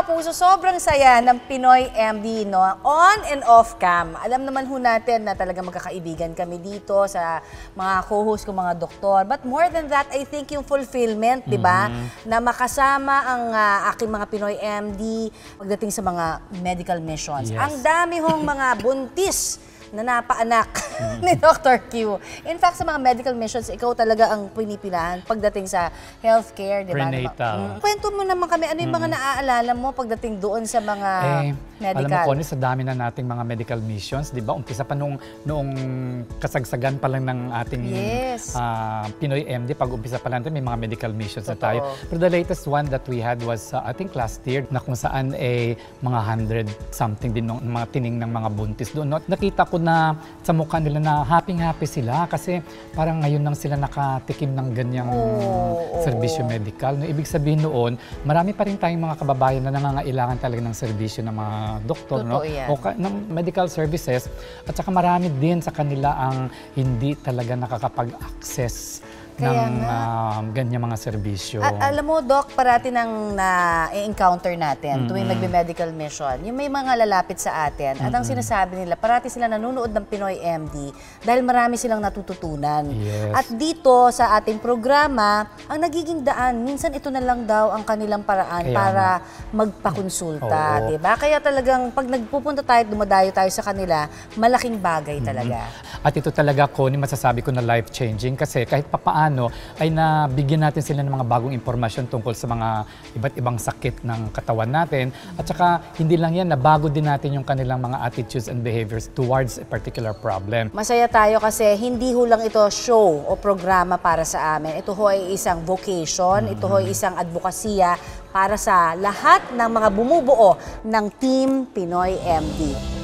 kapuso, sobrang saya ng Pinoy MD, no? On and off cam. Alam naman ho natin na talaga magkakaibigan kami dito sa mga co-host ko, mga doktor. But more than that, I think yung fulfillment, di ba? Na makasama ang aking mga Pinoy MD pagdating sa mga medical missions. Yes. Ang dami hong mga buntis na napaanak ni Dr. Q. In fact, sa mga medical missions, ikaw talaga ang pinipilahan pagdating sa healthcare, di ba? Prenatal. Kwento mo naman kami, ano yung mga naaalala mo pagdating doon sa mga medical? Alam mo, Connie, sa dami na nating mga medical missions, di ba? Umpisa pa noong kasagsagan pa lang ng ating Pinoy MD, pag umpisa pa lang natin, may mga medical missions na tayo. Pero the latest one that we had was, I think last year, na kung saan mga 100-something din ng mga tining ng mga buntis doon. Nakita ko na sa mukha nila na happy sila kasi parang ngayon lang sila nakatikim ng ganyang serbisyo medical. No, ibig sabihin noon, marami pa rin tayong mga kababayan na nangangailangan talaga ng serbisyo ng mga doktor, no? O ng medical services, at saka marami din sa kanila ang hindi talaga nakakapag-access ng ganyan mga serbisyo. Alam mo, Doc, parati nang na-encounter natin tuwing nagbe-medical mission, yung may mga lalapit sa atin at ang sinasabi nila, parati sila nanonood ng Pinoy MD dahil marami silang natututunan. Yes. At dito sa ating programa, ang nagiging daan, minsan ito na lang daw ang kanilang paraan para magpakonsulta, diba? Kaya talagang pag nagpupunta tayo, dumadayo tayo sa kanila, malaking bagay talaga. At ito talaga, Connie, masasabi ko na life-changing kasi kahit papaano ay nabigyan natin sila ng mga bagong impormasyon tungkol sa mga iba't ibang sakit ng katawan natin. At saka hindi lang yan, nabago din natin yung kanilang mga attitudes and behaviors towards a particular problem. Masaya tayo kasi hindi ho lang ito show o programa para sa amin. Ito ho ay isang vocation, ito ho ay isang advokasya para sa lahat ng mga bumubuo ng Team Pinoy MD.